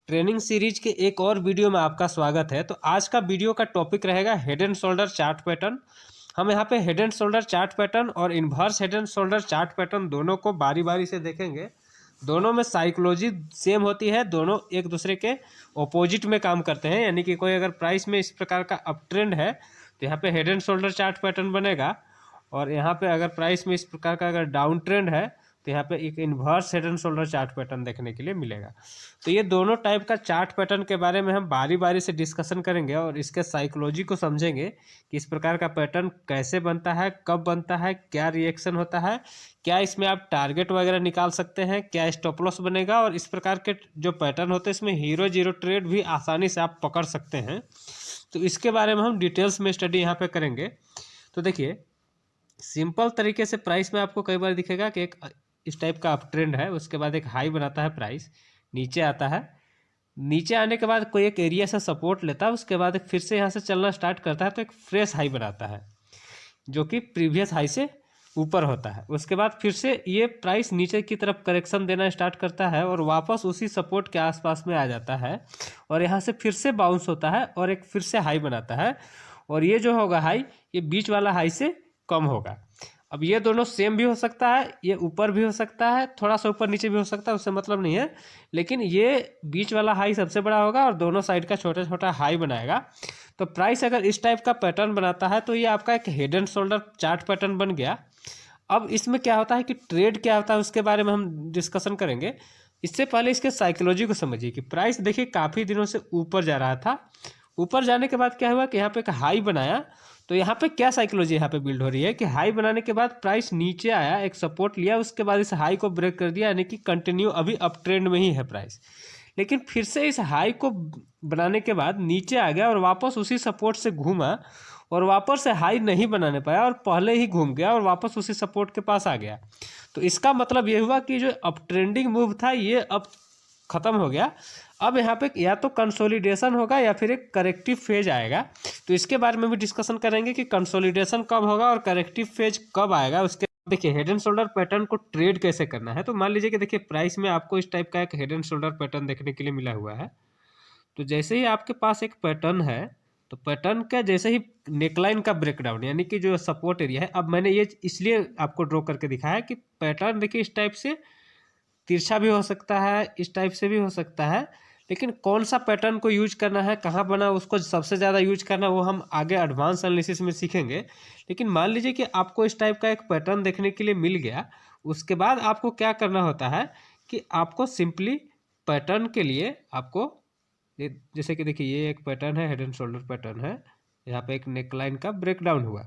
Training series के एक और वीडियो में आपका स्वागत है। तो आज का वीडियो का टॉपिक रहेगा head and shoulder chart pattern. हम यहाँ पे head and shoulder chart pattern और inverse head and shoulder chart pattern दोनों को बारी बारी से देखेंगे। दोनों में साइकोलॉजी सेम होती है, दोनों एक दूसरे के ऑपोजिट में काम करते हैं। यानी कि कोई अगर प्राइस में इस प्रकार का अप ट्रेंड है तो यहाँ पे head and shoulder chart pattern बनेगा, और यहाँ पे अगर प्राइस में इस प्रकार का अगर डाउन ट्रेंड है तो यहाँ पे एक inverse head and shoulder chart pattern देखने के लिए मिलेगा। तो ये दोनों टाइप का चार्ट पैटर्न के बारे में हम बारी बारी से डिस्कशन करेंगे और इसके साइकोलॉजी को समझेंगे कि इस प्रकार का पैटर्न कैसे बनता है, कब बनता है, क्या रिएक्शन होता है, क्या इसमें आप टारगेट वगैरह निकाल सकते हैं, क्या स्टॉप लॉस बनेगा, और इस प्रकार के जो पैटर्न होते हैं इसमें हीरो जीरो ट्रेड भी आसानी से आप पकड़ सकते हैं। तो इसके बारे में हम डिटेल्स में स्टडी यहाँ पे करेंगे। तो देखिए, सिंपल तरीके से प्राइस में आपको कई बार दिखेगा कि एक इस टाइप का अप ट्रेंड है, उसके बाद एक हाई बनाता है, प्राइस नीचे आता है, नीचे आने के बाद कोई एक एरिया से सपोर्ट लेता है, उसके बाद फिर से यहाँ से चलना स्टार्ट करता है तो एक फ्रेश हाई बनाता है जो कि प्रीवियस हाई से ऊपर होता है। उसके बाद फिर से ये प्राइस नीचे की तरफ करेक्शन देना स्टार्ट करता है और वापस उसी सपोर्ट के आसपास में आ जाता है और यहाँ से फिर से बाउंस होता है और एक फिर से हाई बनाता है। और ये जो होगा हाई, ये बीच वाला हाई से कम होगा। अब ये दोनों सेम भी हो सकता है, ये ऊपर भी हो सकता है, थोड़ा सा ऊपर नीचे भी हो सकता है, उससे मतलब नहीं है, लेकिन ये बीच वाला हाई सबसे बड़ा होगा और दोनों साइड का छोटा छोटा हाई बनाएगा। तो प्राइस अगर इस टाइप का पैटर्न बनाता है तो ये आपका एक head and shoulder chart pattern बन गया। अब इसमें क्या होता है कि ट्रेड क्या होता है उसके बारे में हम डिस्कशन करेंगे। इससे पहले इसके साइकोलॉजी को समझिए कि प्राइस देखिए काफ़ी दिनों से ऊपर जा रहा था। ऊपर जाने के बाद क्या हुआ कि यहाँ पे एक हाई बनाया। तो यहाँ पे क्या साइकोलॉजी यहाँ पे बिल्ड हो रही है कि हाई बनाने के बाद प्राइस नीचे आया, एक सपोर्ट लिया, उसके बाद इस हाई को ब्रेक कर दिया, यानी कि कंटिन्यू अभी अप ट्रेंड में ही है प्राइस। लेकिन फिर से इस हाई को बनाने के बाद नीचे आ गया और वापस उसी सपोर्ट से घूमा और वापस से हाई नहीं बनाने पाया और पहले ही घूम गया और वापस उसी सपोर्ट के पास आ गया। तो इसका मतलब ये हुआ कि जो अप ट्रेंडिंग मूव था ये अब ख़त्म हो गया। अब यहाँ पे या तो कंसोलिडेशन होगा या फिर एक करेक्टिव फेज आएगा। तो इसके बारे में भी डिस्कशन करेंगे कि कंसोलिडेशन कब होगा और करेक्टिव फेज कब आएगा। उसके देखिए, हेड एंड शोल्डर पैटर्न को ट्रेड कैसे करना है। तो मान लीजिए कि देखिए प्राइस में आपको इस टाइप का एक हेड एंड शोल्डर पैटर्न देखने के लिए मिला हुआ है। तो जैसे ही आपके पास एक पैटर्न है तो पैटर्न का जैसे ही नेकलाइन का ब्रेकडाउन, यानी कि जो सपोर्ट एरिया है, अब मैंने ये इसलिए आपको ड्रॉ करके दिखाया है कि पैटर्न देखिए इस टाइप से तिरछा भी हो सकता है, इस टाइप से भी हो सकता है, लेकिन कौन सा पैटर्न को यूज करना है, कहाँ बना उसको सबसे ज़्यादा यूज करना, वो हम आगे एडवांस एनालिसिस में सीखेंगे। लेकिन मान लीजिए कि आपको इस टाइप का एक पैटर्न देखने के लिए मिल गया, उसके बाद आपको क्या करना होता है कि आपको सिंपली पैटर्न के लिए आपको जैसे कि देखिए ये एक पैटर्न है, हेड एंड शोल्डर पैटर्न है, यहाँ पे एक नेकलाइन का ब्रेकडाउन हुआ।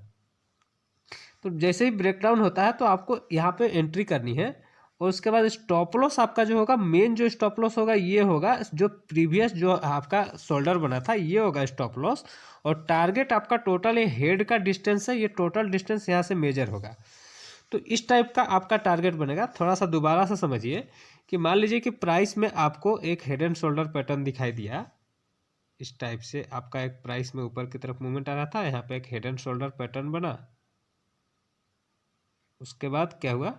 तो जैसे ही ब्रेकडाउन होता है तो आपको यहाँ पे एंट्री करनी है और उसके बाद स्टॉप लॉस आपका जो होगा, मेन जो स्टॉप लॉस होगा ये होगा, जो प्रीवियस जो आपका शोल्डर बना था ये होगा स्टॉप लॉस। और टारगेट आपका टोटल ये हेड का डिस्टेंस है, ये टोटल डिस्टेंस यहाँ से मेजर होगा। तो इस टाइप का आपका टारगेट बनेगा। थोड़ा सा दोबारा से समझिए कि मान लीजिए कि प्राइस में आपको एक हेड एंड शोल्डर पैटर्न दिखाई दिया, इस टाइप से आपका एक प्राइस में ऊपर की तरफ मूवमेंट आ रहा था, यहाँ पे एक हेड एंड शोल्डर पैटर्न बना। उसके बाद क्या हुआ,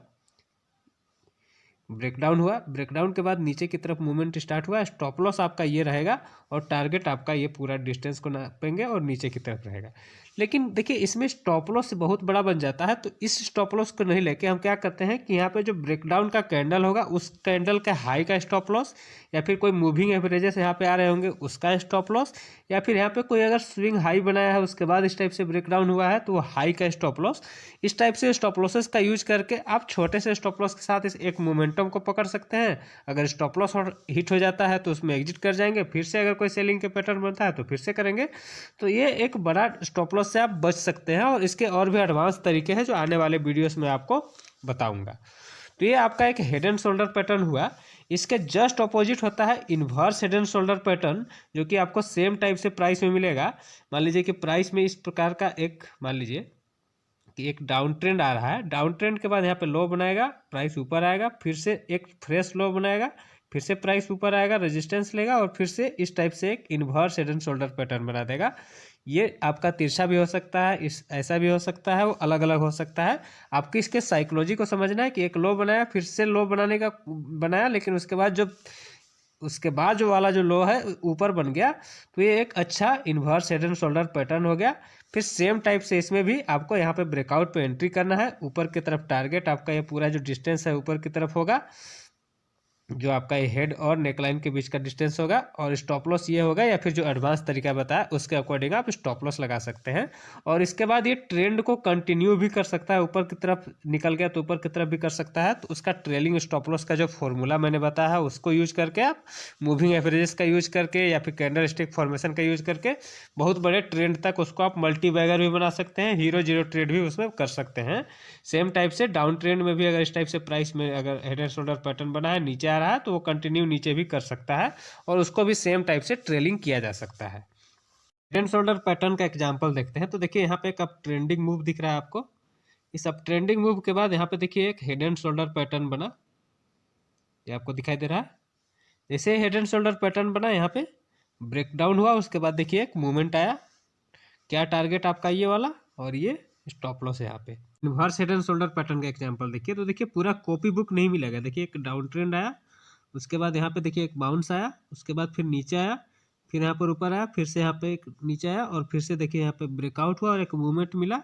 ब्रेकडाउन हुआ, ब्रेकडाउन के बाद नीचे की तरफ मूवमेंट स्टार्ट हुआ। स्टॉप लॉस आपका ये रहेगा और टारगेट आपका ये पूरा डिस्टेंस को नापेंगे और नीचे की तरफ रहेगा। लेकिन देखिए इसमें स्टॉप लॉस बहुत बड़ा बन जाता है, तो इस स्टॉप लॉस को नहीं लेके हम क्या करते हैं कि यहाँ पे जो ब्रेकडाउन का कैंडल होगा उस कैंडल का हाई का स्टॉप लॉस, या फिर कोई मूविंग एवरेजेस यहाँ पे आ रहे होंगे उसका स्टॉप लॉस, या फिर यहाँ पे कोई अगर स्विंग हाई बनाया है उसके बाद इस टाइप से ब्रेकडाउन हुआ है तो वो हाई का स्टॉप लॉस। इस टाइप से स्टॉप लॉसेस का यूज करके आप छोटे से स्टॉप लॉस के साथ इस एक मोमेंटम को पकड़ सकते हैं। अगर स्टॉप लॉस और हिट हो जाता है तो उसमें एग्जिट कर जाएंगे, फिर से अगर कोई सेलिंग के पैटर्न बनता है तो फिर से करेंगे। तो ये एक बड़ा स्टॉप लॉस से आप बच सकते हैं और इसके और भी एडवांस तरीके हैं जो आने वाले वीडियोस में आपको बताऊंगा। तो ये आपका एक हेड एंड शोल्डर पैटर्न हुआ। इसके जस्ट अपोजिट होता है inverse head and shoulder pattern, जो कि आपको सेम टाइप से प्राइस में मिलेगा। मान लीजिए कि प्राइस में इस प्रकार का एक, मान लीजिए कि एक डाउन ट्रेंड आ रहा है, डाउन ट्रेंड के बाद यहाँ पे लो बनाएगा, प्राइस ऊपर आएगा, फिर से एक फ्रेश लो बनाएगा, फिर से प्राइस ऊपर आएगा, रेजिस्टेंस लेगा और फिर से इस टाइप से एक inverse head and shoulder pattern बना देगा। ये आपका तिरछा भी हो सकता है, इस ऐसा भी हो सकता है, वो अलग अलग हो सकता है। आपको इसके साइकोलॉजी को समझना है कि एक लो बनाया, फिर से लो बनाने का बनाया, लेकिन उसके बाद जब उसके बाद जो वाला जो लो है ऊपर बन गया, तो ये एक अच्छा inverse head and shoulder pattern हो गया। फिर सेम टाइप से इसमें भी आपको यहाँ पे ब्रेकआउट पे एंट्री करना है। ऊपर की तरफ टारगेट आपका ये पूरा जो डिस्टेंस है ऊपर की तरफ होगा, जो आपका ये हेड और नेकलाइन के बीच का डिस्टेंस होगा, और स्टॉप लॉस ये होगा, या फिर जो एडवांस तरीका बताया उसके अकॉर्डिंग आप स्टॉप लॉस लगा सकते हैं। और इसके बाद ये ट्रेंड को कंटिन्यू भी कर सकता है, ऊपर की तरफ निकल गया तो ऊपर की तरफ भी कर सकता है। तो उसका ट्रेलिंग स्टॉप लॉस का जो फॉर्मूला मैंने बताया है उसको यूज करके आप मूविंग एवरेजेस का यूज करके या फिर कैंडल स्टिक फॉर्मेशन का यूज करके बहुत बड़े ट्रेंड तक उसको आप मल्टी बैगर भी बना सकते हैं, हीरो जीरो ट्रेड भी उसमें कर सकते हैं। सेम टाइप से डाउन ट्रेंड में भी अगर इस टाइप से प्राइस में अगर हेड एंड शोल्डर पैटर्न बना है, नीचे आ रहा है, तो वो कंटिन्यू नीचे भी कर सकता है और उसको भी सेम टाइप से ट्रेलिंग किया जा सकता है। हेड एंड शोल्डर पैटर्न का एग्जांपल देखते हैं। तो देखिए यहाँ पे एक अप ट्रेंडिंग मूव दिख रहा है आपको। इस अप ट्रेंडिंग मूव के बाद यहाँ पे देखिए एक हेड एंड शोल्डर पैटर्न बना, ये आपको दिखाई दे रहा है। जैसे हेड एंड शोल्डर पैटर्न बना, यहाँ पे ब्रेकडाउन हुआ, उसके बाद देखिए एक मूवमेंट आया। क्या टारगेट आपका ये वाला, और ये स्टॉप लॉस है यहाँ पे। Inverse head and shoulder pattern का एग्जांपल देखिए। तो देखिए पूरा कॉपी बुक नहीं मिलेगा। देखिए एक डाउन ट्रेंड आया, उसके बाद यहाँ पे देखिए एक बाउंस आया, उसके बाद फिर नीचे आया, फिर यहाँ पर ऊपर आया, फिर से यहाँ पे एक नीचे आया, और फिर से देखिए यहाँ पे ब्रेकआउट हुआ और एक मूवमेंट मिला,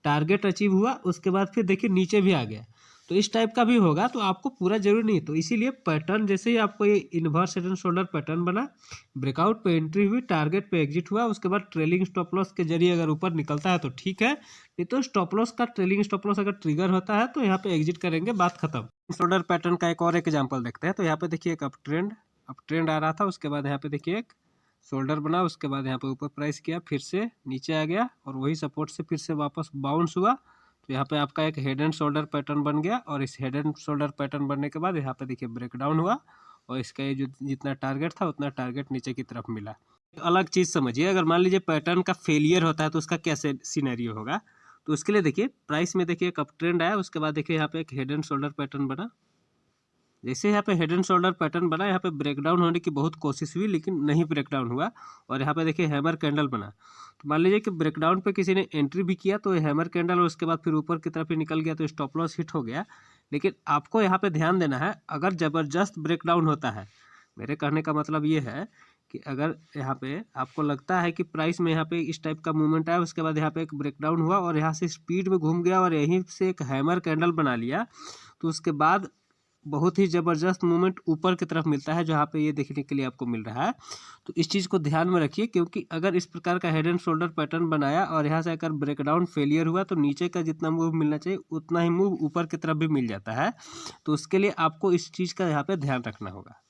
टारगेट अचीव हुआ, उसके बाद फिर देखिए नीचे भी आ गया। तो इस टाइप का भी होगा, तो आपको पूरा जरूरी नहीं। तो इसीलिए पैटर्न जैसे ही आपको ये inverse head and shoulder pattern बना, ब्रेकआउट पे एंट्री हुई, टारगेट पे एग्जिट हुआ, उसके बाद ट्रेलिंग स्टॉप लॉस के जरिए अगर ऊपर निकलता है तो ठीक है, नहीं तो स्टॉप लॉस का ट्रेलिंग स्टॉप लॉस अगर ट्रिगर होता है तो यहाँ पे एग्जिट करेंगे, बात खत्म। शोल्डर पैटर्न का एक और एग्जांपल देखते हैं। तो यहाँ पे देखिए एक अप ट्रेंड आ रहा था, उसके बाद यहाँ पे देखिए एक शोल्डर बना, उसके बाद यहाँ पे ऊपर प्राइस किया, फिर से नीचे आ गया, और वही सपोर्ट से फिर से वापस बाउंस हुआ। तो यहाँ पे आपका एक हेड एंड शोल्डर पैटर्न बन गया, और इस हेड एंड शोल्डर पैटर्न बनने के बाद यहाँ पे देखिए ब्रेकडाउन हुआ, और इसका ये जो जितना टारगेट था उतना टारगेट नीचे की तरफ मिला। अलग चीज़ समझिए, अगर मान लीजिए पैटर्न का फेलियर होता है तो उसका क्या सिनेरियो होगा। तो उसके लिए देखिए प्राइस में देखिए एक अप ट्रेंड आया, उसके बाद देखिए यहाँ पे एक हेड एंड शोल्डर पैटर्न बना। जैसे यहाँ पे हेड एंड शोल्डर पैटर्न बना, यहाँ पे ब्रेकडाउन होने की बहुत कोशिश हुई लेकिन नहीं ब्रेकडाउन हुआ, और यहाँ पे देखिए हैमर कैंडल बना। तो मान लीजिए कि ब्रेकडाउन पे किसी ने एंट्री भी किया तो हैमर कैंडल, और उसके बाद फिर ऊपर की तरफ ही निकल गया तो स्टॉप लॉस हिट हो गया। लेकिन आपको यहाँ पे ध्यान देना है, अगर ज़बरदस्त ब्रेकडाउन होता है, मेरे कहने का मतलब ये है कि अगर यहाँ पे आपको लगता है कि प्राइस में यहाँ पे इस टाइप का मूवमेंट आया, उसके बाद यहाँ पे एक ब्रेकडाउन हुआ और यहाँ से स्पीड में घूम गया और यहीं से एक हैमर कैंडल बना लिया, तो उसके बाद बहुत ही ज़बरदस्त मूवमेंट ऊपर की तरफ मिलता है, जहाँ पे ये देखने के लिए आपको मिल रहा है। तो इस चीज़ को ध्यान में रखिए, क्योंकि अगर इस प्रकार का हेड एंड शोल्डर पैटर्न बनाया और यहाँ से अगर ब्रेकडाउन फेलियर हुआ, तो नीचे का जितना मूव मिलना चाहिए उतना ही मूव ऊपर की तरफ भी मिल जाता है। तो उसके लिए आपको इस चीज़ का यहाँ पे ध्यान रखना होगा।